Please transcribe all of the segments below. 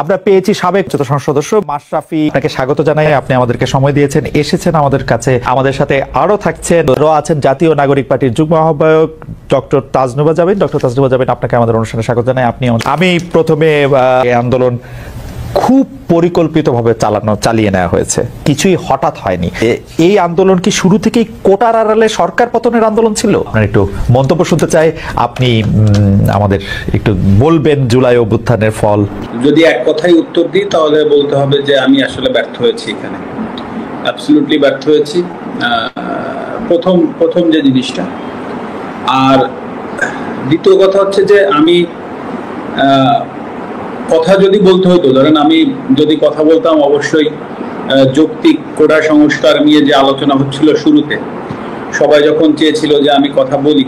আমরা পেয়েছি সাবেক সংসদ সদস্য মাশরাফি, আপনাকে স্বাগত জানাই। আপনি আমাদেরকে সময় দিয়েছেন, এসেছেন আমাদের কাছে। আমাদের সাথে আরো থাকছেন, আছেন জাতীয় নাগরিক পার্টির যুগ্ম আহ্বায়ক ডক্টর তাজনুবা জাবিন। ডক্টর তাজনুবা জাবিন, আপনাকে আমাদের অনুষ্ঠানে স্বাগত জানাই। আমি প্রথমে আন্দোলন খুব পরিকল্পিতভাবে চালিয়ে নেওয়া হয়েছে, কিছুই হঠাৎ হয়নি। এই আন্দোলন কি শুরু থেকেই কোটার আড়ালে সরকার পতনের আন্দোলন ছিল? একটু মন্তব্য শুনতে চাই, আপনি আমাদের একটু বলবেন জুলাই অভ্যুত্থানের ফল। যদি এক কথাই উত্তর দিই তাহলে বলতে হবে যে আমি আসলে ব্যর্থ হয়েছি, এখানে অ্যাবসলিউটলি ব্যর্থ হয়েছি। প্রথম যে জিনিসটা, আর দ্বিতীয় কথা হচ্ছে যে আমি কথা যদি বলতে হতো, ধরেন আমি যদি কথা বলতাম, অবশ্যই যৌক্তিক কোটা সংস্কার নিয়ে যে আলোচনা হচ্ছিল শুরুতে, সবাই যখন চেয়েছিল যে আমি কথা বলি,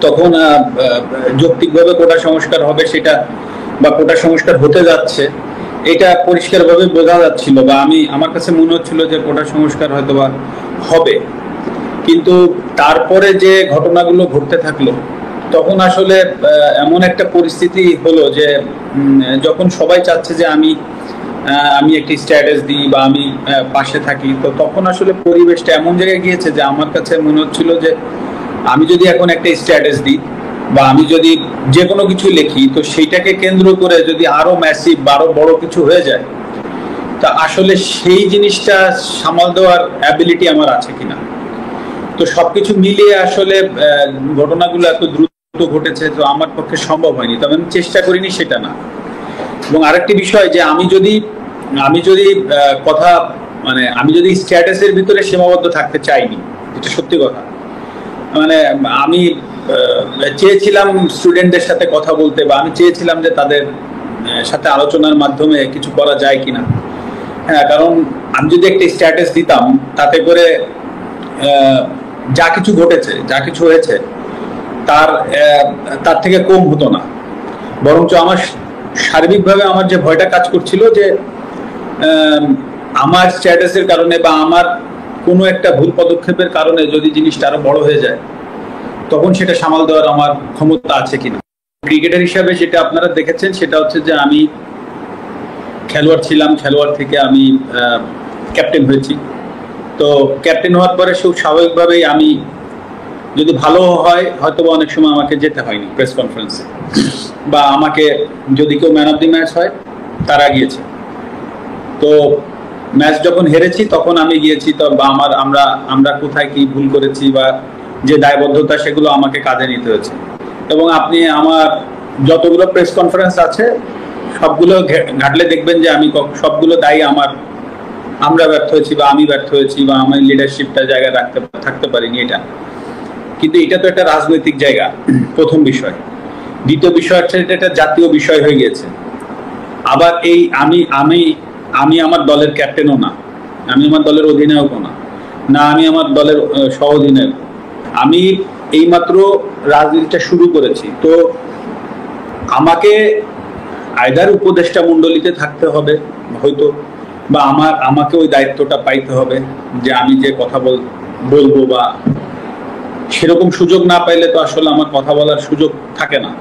তখন যৌক্তিকভাবে কোটা সংস্কার হবে সেটা, বা কোটা সংস্কার হতে যাচ্ছে এটা পরিষ্কারভাবে বোঝা যাচ্ছিল, বা আমার কাছে মনে হচ্ছিল যে কোটা সংস্কার হয়তো বা হবে। কিন্তু তারপরে যে ঘটনাগুলো ঘটতে থাকলো, তখন আসলে এমন একটা পরিস্থিতি হলো যে যখন সবাই চাচ্ছে যে আমি একটি স্ট্যাটাস দিই বা আমি পাশে থাকি, তো তখন আসলে পরিবেশটা এমন জায়গায় গিয়েছে যে আমার কাছে মনে হচ্ছিল যে আমি যদি এখন একটা স্ট্যাটাস দিই বা আমি যদি যে কোনো কিছু লিখি, তো সেইটাকে কেন্দ্র করে যদি আরো ম্যাসিভ আরো বড় কিছু হয়ে যায়, তা আসলে সেই জিনিসটা সামাল দেওয়ার অ্যাবিলিটি আমার আছে কিনা। তো সবকিছু মিলিয়ে আসলে ঘটনাগুলো এত দ্রুত ঘটেছে, তো আমার পক্ষে সম্ভব হয়নি, তবে আমি চেষ্টা করিনি সেটা না। এবং আরেকটি বিষয় যে আমি যদি কথা আমি যদি স্ট্যাটাসের ভিতরে সীমাবদ্ধ থাকতে চাইনি, এটা সত্যি কথা। আমি চেয়েছিলাম স্টুডেন্টদের সাথে কথা বলতে, বা আমি চেয়েছিলাম যে তাদের সাথে আলোচনার মাধ্যমে কিছু করা যায় কিনা। হ্যাঁ, কারণ আমি যদি একটা স্ট্যাটাস দিতাম, তাতে করে যা কিছু ঘটেছে, যা কিছু হয়েছে, তার থেকে কম হতো না, বরঞ্চ আমার সার্বিকভাবে আমার যে ভয়টা কাজ করছিল যে আমার স্ট্যাটাসের কারণে বা আমার কোনো একটা ভুল পদক্ষেপের কারণে যদি জিনিসটা আরো বড় হয়ে যায়, তখন সেটা সামাল দেওয়ার আমার ক্ষমতা আছে কিনা। ক্রিকেটার হিসাবে যেটা আপনারা দেখেছেন সেটা হচ্ছে যে আমি খেলোয়াড় ছিলাম, খেলোয়াড় থেকে আমি ক্যাপ্টেন হয়েছি। তো ক্যাপ্টেন হওয়ার পরে খুব স্বাভাবিকভাবেই আমি যদি ভালো হয়, হয়তো অনেক সময় আমাকে যেতে হয়নি প্রেস কনফারেন্সে, বা আমাকে যদি কেউ ম্যান অফ দি ম্যাচ হয় তারা গিয়েছে। তো ম্যাচ যখন হেরেছি তখন আমি গিয়েছি, তো বা আমরা কোথায় কি ভুল করেছি বা যে দায়বদ্ধতা, সেগুলো আমাকে কাঁধে নিতে হয়েছে। এবং আপনি আমার যতগুলো প্রেস কনফারেন্স আছে সবগুলো ঘাটলে দেখবেন যে আমি সবগুলো দায়ী আমরা ব্যর্থ হয়েছি, বা আমি ব্যর্থ হয়েছি, বা আমার লিডারশিপটা জায়গায় থাকতে পারিনি, এটা। কিন্তু এটা তো একটা রাজনৈতিক জায়গা, প্রথম বিষয়। দ্বিতীয় বিষয় হচ্ছে এটা একটা জাতীয় বিষয় হয়ে গেছে। আবার এই আমি আমার দলের ক্যাপ্টেনও না, আমি আমার দলের অধিনায়কও না, আমি আমার দলের সহ অধিনায়ক। আমি এইমাত্র রাজনীতিটা শুরু করেছি, তো আমাকে আইদার উপদেষ্টা মণ্ডলীতে থাকতে হবে হয়তো, বা আমাকে ওই দায়িত্বটা পাইতে হবে যে আমি যে কথা বলবো, বা সেরকম সুযোগ না পাইলে তো আসলে আমার কথা বলার সুযোগ থাকে না।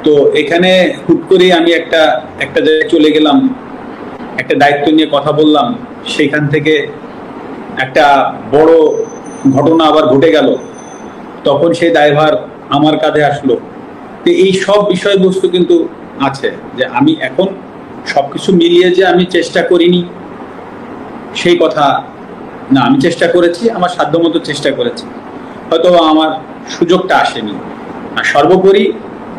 তো এখানে হুট করেই আমি একটা জায়গায় চলে গেলাম, একটা দায়িত্ব নিয়ে কথা বললাম, সেখান থেকে একটা বড় ঘটনা আবার ঘটে গেল, তখন সেই দায়ভার আমার কাঁধে আসলো। তো এই সব বিষয়বস্তু কিন্তু আছে যে আমি এখন সবকিছু মিলিয়ে যে আমি চেষ্টা করিনি সেই কথা না, আমি চেষ্টা করেছি, আমার সাধ্যমতো চেষ্টা করেছি, হয়তো আমার সুযোগটা আসেনি। আর সর্বোপরি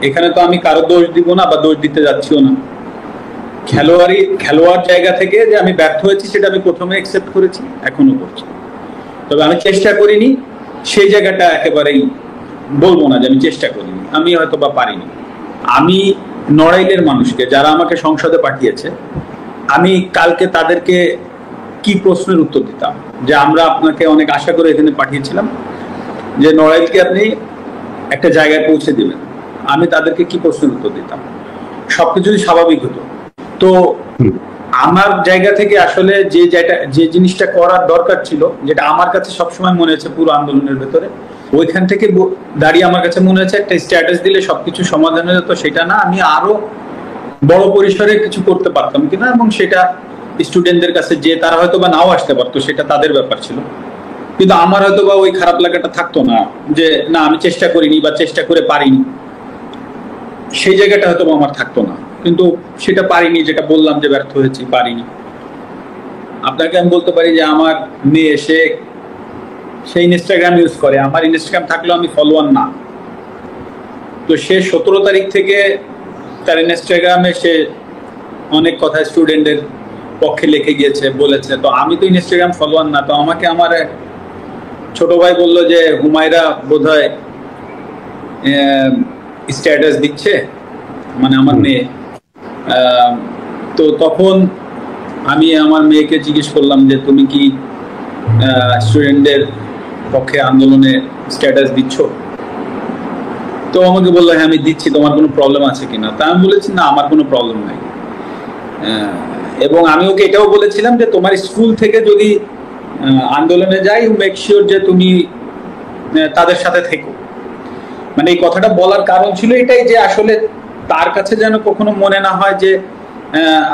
এখানে তো আমি কারো দোষ দিব না বা দোষ দিতে যাচ্ছিও না। খেলোয়াড় জায়গা থেকে যে আমি ব্যর্থ হয়েছি সেটা আমি প্রথমে অ্যাকসেপ্ট করেছি, এখনো করছি। তবে আমি চেষ্টা করিনি সেই জায়গাটা একেবারেই বলবো না যে আমি চেষ্টা করিনি, আমি হয়তো বা পারিনি। আমি নড়াইলের মানুষকে, যারা আমাকে সংসদে পাঠিয়েছে, আমি কালকে তাদেরকে কি প্রশ্নের উত্তর দিতাম যে আমরা আপনাকে অনেক আশা করে এখানে পাঠিয়েছিলাম যে নড়াইলকে আপনি একটা জায়গায় পৌঁছে দিবেন, আমি তাদেরকে কি প্রশ্নের উত্তর দিতাম? সবকিছু স্বাভাবিক হতো। তো আমার জায়গা থেকে আসলে যে জিনিসটা করার দরকার ছিল, যেটা আমার কাছে সবসময় মনে হয়েছে পুরো আন্দোলনের ভেতরে, ওইখান থেকে দাঁড়িয়ে আমার কাছে মনে হয়েছে একটা স্ট্যাটাস দিলে সবকিছু সমাধান হয়ে যেত, সেটা না, আমি আরো বড় পরিসরে কিছু করতে পারতাম কিনা, এবং সেটা স্টুডেন্টদের কাছে যে তারা হয়তো বা নাও আসতে পারতো, সেটা তাদের ব্যাপার ছিল। কিন্তু আমার হয়তো বা ওই খারাপ লাগাটা থাকতো না যে না আমি চেষ্টা করিনি বা চেষ্টা করে পারিনি, সেই জায়গাটা হয়তো আমার থাকতো না। কিন্তু সেটা পারিনি, যেটা বললাম যে ব্যর্থ হয়েছি, পারিনি। আপনাকে আমি বলতে পারি যে আমার মেয়ে সে ইনস্টাগ্রাম ইউজ করে, আমার ইনস্টাগ্রাম থাকলেও আমি ফলোয়ার না। তো সে 17 তারিখ থেকে তার ইনস্টাগ্রামে সে অনেক কথা স্টুডেন্টদের পক্ষে লিখে গিয়েছে, বলেছে। তো আমি তো ইনস্টাগ্রাম ফলোয়ার না, তো আমাকে আমার ছোট ভাই বলল যে হুমায়রা বোধহয় স্ট্যাটাস দিচ্ছে, মানে আমার মেয়ে। তো তখন আমি আমার মেয়েকে জিজ্ঞেস করলাম যে তুমি কি স্টুডেন্টদের পক্ষে আন্দোলনে স্ট্যাটাস দিচ্ছ? তো আমাকে বললো হ্যাঁ আমি দিচ্ছি, তোমার কোনো প্রবলেম আছে কিনা? তা আমি বলেছি না, আমার কোনো প্রবলেম নাই। এবং আমি ওকে এটাও বলেছিলাম যে তোমার স্কুল থেকে যদি আন্দোলনে যাই, মেক শিওর যে তুমি তাদের সাথে থেকো। মানে এই কথাটা বলার কারণ ছিল এটাই যে আসলে তার কাছে যেন কখনো মনে না হয় যে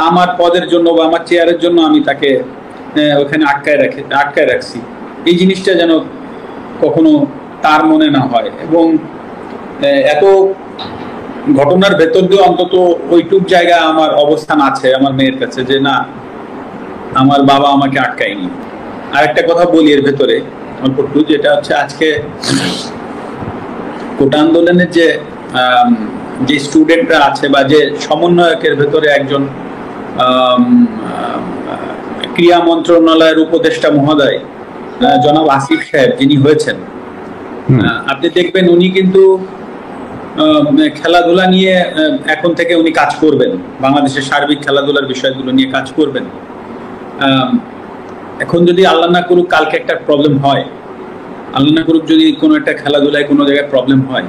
আমার পদের জন্য বা আমার চেয়ারের জন্য আমি তাকে ওখানে আটকায় রাখছি। এই জিনিসটা যেন কখনো তার মনে না হয়। এবং এত ঘটনার ভেতর দিয়ে অন্তত ওইটুক জায়গায় আমার অবস্থান আছে আমার মেয়ের কাছে যে না, আমার বাবা আমাকে আটকায়নি। আর একটা কথা বলি এর ভেতরে অল্প একটু, যেটা হচ্ছে আজকে কোটা আন্দোলনের যে স্টুডেন্টরা আছে বা যে সমন্বয়কের ভেতরে একজন ক্রীড়া মন্ত্রণালয়ের উপদেষ্টা মহোদয় জনাব আসিফ সাহেব যিনি হয়েছেন, আপনি দেখবেন উনি কিন্তু খেলাধুলা নিয়ে এখন থেকে উনি কাজ করবেন, বাংলাদেশের সার্বিক খেলাধুলার বিষয়গুলো নিয়ে কাজ করবেন। এখন যদি আল্লাহ না করুক কালকে একটা প্রবলেম হয়, আল্লাহ না করুক যদি কোনো একটা খেলাধুলায় কোনো জায়গায় প্রবলেম হয়,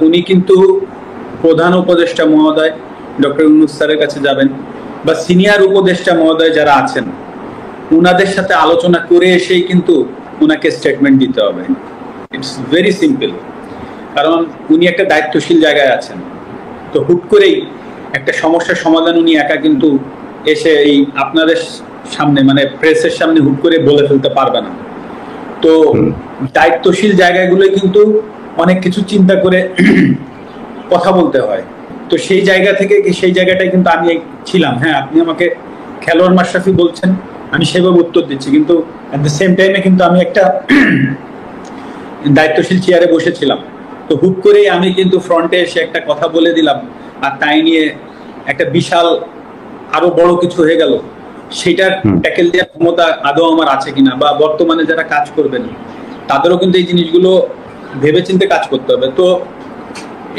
উনি কিন্তু প্রধান উপদেষ্টা মহোদয় ডক্টর ইউনূস স্যারের কাছে যাবেন, বা সিনিয়র উপদেষ্টা মহোদয় যারা আছেন উনাদের সাথে আলোচনা করে এসেই কিন্তু উনাকে স্টেটমেন্ট দিতে হবে। It's very simple. কারণ উনি একটা দায়িত্বশীল জায়গায় আছেন। তো হুট করেই একটা সমস্যার সমাধান উনি একা কিন্তু এসে এই আপনাদের সামনে মানে প্রেসের সামনে হুট করে বলে ফেলতে পারবে না। তো দায়িত্বশীল জায়গাগুলোই কিন্তু অনেক কিছু চিন্তা করে কথা বলতে হয়। তো সেই জায়গা থেকে সেই জায়গাটাই কিন্তু আমি ছিলাম। হ্যাঁ, আপনি আমাকে খেলোয়াড় মাশরাফি বলছেন, আমি সেভাবে উত্তর দিচ্ছি, কিন্তু অ্যাট দ্য সেম টাইমে কিন্তু আমি একটা দায়িত্বশীল চেয়ারে বসেছিলাম। তো হুট করেই আমি কিন্তু ফ্রন্টে এসে একটা কথা বলে দিলাম, আর তাই নিয়ে একটা বিশাল আরো বড় কিছু হয়ে গেল। সেটার ট্যাকেল দেওয়ার ক্ষমতা আদৌ আমার আছে কিনা, বা বর্তমানে যারা কাজ করবেন তাদেরও কিন্তু এই জিনিসগুলো ভেবেচিন্তে কাজ করতে হবে। তো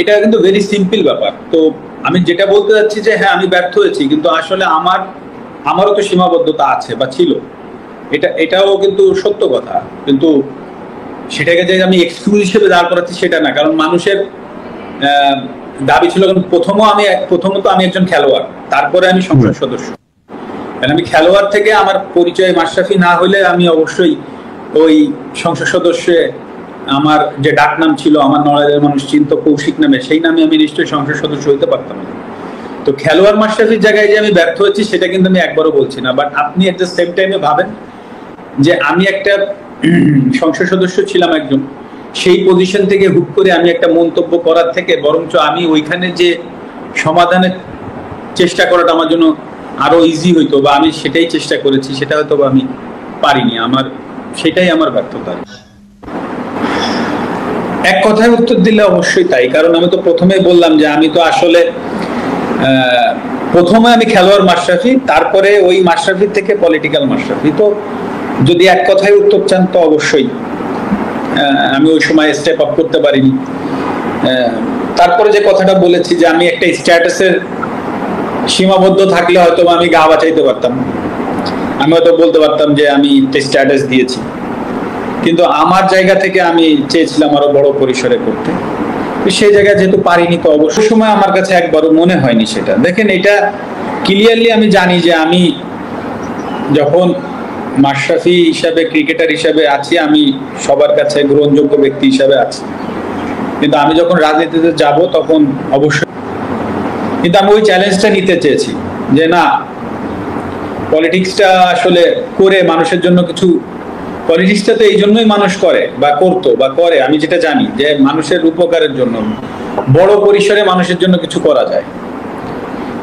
এটা কিন্তু ভেরি সিম্পল ব্যাপার। তো আমি যেটা বলতে চাচ্ছি যে হ্যাঁ আমি ব্যর্থ হয়েছি, কিন্তু আসলে আমারও তো সীমাবদ্ধতা আছে বা ছিল, এটাও কিন্তু সত্য কথা। কিন্তু সেটাকে যে আমি এক্সকিউজ হিসেবে দাঁড় করাচ্ছি সেটা না। কারণ মানুষের দাবি ছিল, প্রথমত আমি একজন খেলোয়াড়, তারপরে আমি সংসদ সদস্য। আমি খেলোয়াড় থেকে আমার পরিচয় মাশরাফি না হলে আমি অবশ্যই ওই সংসদ সদস্যে আমার যে ডাক নাম ছিল, আমার নড়াইলের মানুষ চিন্ত কৌশিক নামে, সেই নামে আমি নিশ্চয়ই সংসদ সদস্য হইতে পারতাম না। তো খেলোয়াড় মাশরাফির জায়গায় যে আমি ব্যর্থ হয়েছি সেটা কিন্তু আমি একবারও বলছি না। বাট আপনি এট দ্য সেম টাইমে ভাবেন যে আমি একটা সংসদ সদস্য ছিলাম একজন, সেই পজিশন থেকে হুট করে আমি একটা মন্তব্য করার থেকে বরঞ্চ আমি ওইখানে যে সমাধানের চেষ্টা করাটা আমার জন্য আরো ইজি হইতো, বা আমি সেটাই চেষ্টা করেছি, সেটা হয়তো আমি পারিনি। সেটাই আমার ব্যর্থতা। এক কথায় উত্তর দিলে অবশ্যই তাই। কারণ আমি তো প্রথমেই বললাম যে আমি তো আসলে প্রথমে আমি খেলোয়াড় মাশরাফি, তারপরে ওই মাশরাফি থেকে পলিটিক্যাল মাশরাফি। তো যদি এক কথায় উত্তর চান তো অবশ্যই আমি ওই সময় স্টেপ আপ করতে পারিনি। তারপরে যে কথাটা বলেছি যে আমি একটা স্ট্যাটাসের সীমাবদ্ধ থাকলে হয়তো আমি গা বাঁচাইতে পারতাম, আমি হয়তো বলতে পারতাম যে আমি একটা স্ট্যাটাস দিয়েছি, কিন্তু আমার জায়গা থেকে আমি চেয়েছিলাম আরো বড় পরিসরে করতে। সেই জায়গায় যেহেতু পারিনি, তো অবশ্যই সময় আমার কাছে একবারও মনে হয়নি সেটা। দেখেন, এটা ক্লিয়ারলি আমি জানি যে আমি যখন মাশরাফি হিসাবে, ক্রিকেটার হিসাবে আছি, আমি সবার কাছে গ্রহণযোগ্য ব্যক্তি হিসাবে আছি। কিন্তু আমি যখন রাজনীতিতে যাব তখন অবশ্যই কিন্তু আমি ওই চ্যালেঞ্জটা নিতে চেয়েছি যে না, পলিটিক্সটা আসলে করে মানুষের জন্য কিছু, পলিটিক্সটা তো এই জন্যই মানুষ করে বা করতো বা করে, আমি যেটা জানি যে মানুষের উপকারের জন্য, বড় পরিসরে মানুষের জন্য কিছু করা যায়।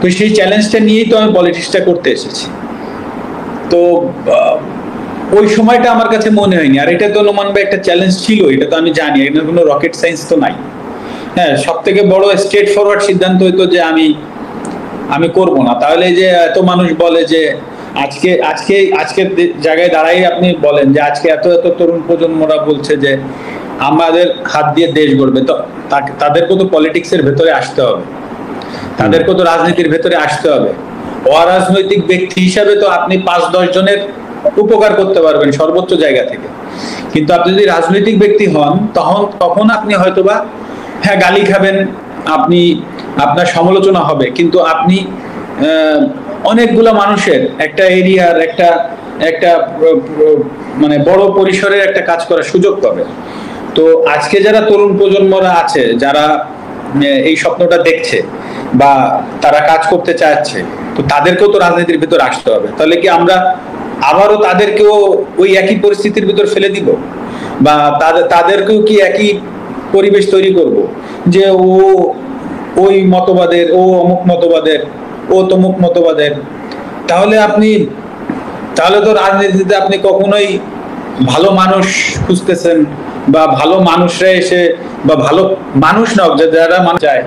তো সেই চ্যালেঞ্জটা নিয়েই তো আমি পলিটিক্সটা করতে এসেছি। তো ওই সময়টা আমার কাছে মনে হয়নি, আর এটা তো নোমান ভাই একটা চ্যালেঞ্জ ছিল, এটা তো আমি জানি, এটা কোনো রকেট সায়েন্স তো নাই। হ্যাঁ, সব থেকে বড় স্ট্রেট ফরওয়ার্ড সিদ্ধান্ত হইতো যে আমি করব না। তাহলে যে এত মানুষ বলে যে আজকের জায়গায় দাঁড়াই আপনি বলেন যে আজকে এত এত তরুণ প্রজন্মরা বলছে যে আমাদের হাত দিয়ে দেশ গড়বে, তো তাদেরকে তো পলিটিক্সের ভেতরে আসতে হবে, তাদেরকে তো রাজনীতির ভেতরে আসতে হবে। অরাজনৈতিক ব্যক্তি হিসাবে তো আপনি 5-10 জনের উপকার করতে পারবেন সর্বোচ্চ জায়গা থেকে, কিন্তু আপনি যদি রাজনৈতিক ব্যক্তি হন তখন আপনি হয়তোবা হ্যাঁ গালি খাবেন, আপনার সমালোচনা হবে, কিন্তু আপনি অনেকগুলো মানুষের একটা এরিয়ার একটা মানে বড় পরিসরের একটা কাজ করার সুযোগ পাবে। তো আজকে যারা তরুণ প্রজন্মরা আছে, যারা এই স্বপ্নটা দেখছে বা তারা কাজ করতে চাচ্ছে, তো তাদেরকেও তো রাজনীতির ভিতর আসতে হবে। তাহলে কি আমরা আবারও তাদেরকেও ওই একই পরিস্থিতির ভিতর ফেলে দিব, বা তাদেরকেও কি একই পরিবেশ তৈরি করব যে ওই মতবাদের, ও অমুক মতবাদের, ও তমুক মতবাদের? তাহলে তো রাজনীতিতে আপনি কখনোই ভালো মানুষ খুঁজতেছেন, বা ভালো মানুষরা এসে, বা ভালো মানুষ না যারা মানুষ চায়,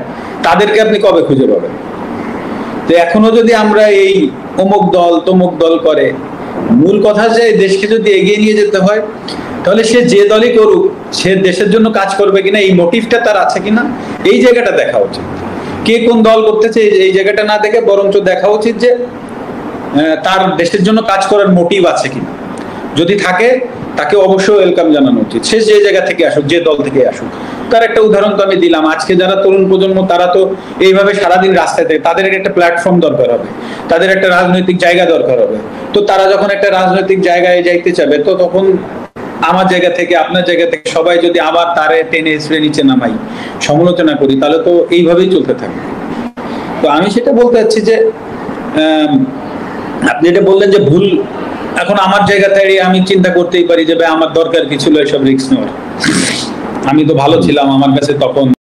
তাদেরকে আপনি কবে খুঁজে পাবেন? তো এখনো যদি আমরা এই অমুক দল তমুক দল করে, মূল কথা যে দেশকে যদি এগিয়ে নিয়ে যেতে হয়, তাহলে সে যে দলই করুক, সে দেশের জন্য কাজ করবে কিনা, এই মোটিভটা তার আছে কিনা, এই জায়গাটা দেখা উচিত। কে কোন দল করতেছে এই জায়গাটা না দেখে বরঞ্চ দেখা উচিত যে তার দেশের জন্য কাজ করার মোটিভ আছে কিনা। যদি থাকে, তাকে অবশ্যই ওয়েলকাম জানানো উচিত, সে যে জায়গা থেকে আসুক, যে দল থেকে আসুক। তার একটা উদাহরণ তো আমি দিলাম, আজকে যারা তরুণ প্রজন্ম তারা তো এইভাবে সারাদিন রাস্তায় থাকে, তাদের একটা প্ল্যাটফর্ম দরকার হবে, তাদের একটা রাজনৈতিক জায়গা দরকার হবে। তো তারা যখন একটা রাজনৈতিক জায়গায় যাইতে চাবে, তো তখন আমার জায়গা থেকে, আপনার জায়গা থেকে সবাই যদি আবার তারে টেনে হিসড়ে নিচে নামাই, সমালোচনা করি, তাহলে তো এইভাবেই চলতে থাকবে। তো আমি সেটা বলতে চাচ্ছি যে আপনি এটা বললেন যে ভুল, এখন আমার জায়গা থেকে আমি চিন্তা করতেই পারি যে ভাই আমার দরকার কি ছিল এসব রিস্ক নেওয়ার, আমি তো ভালো ছিলাম, আমার কাছে তখন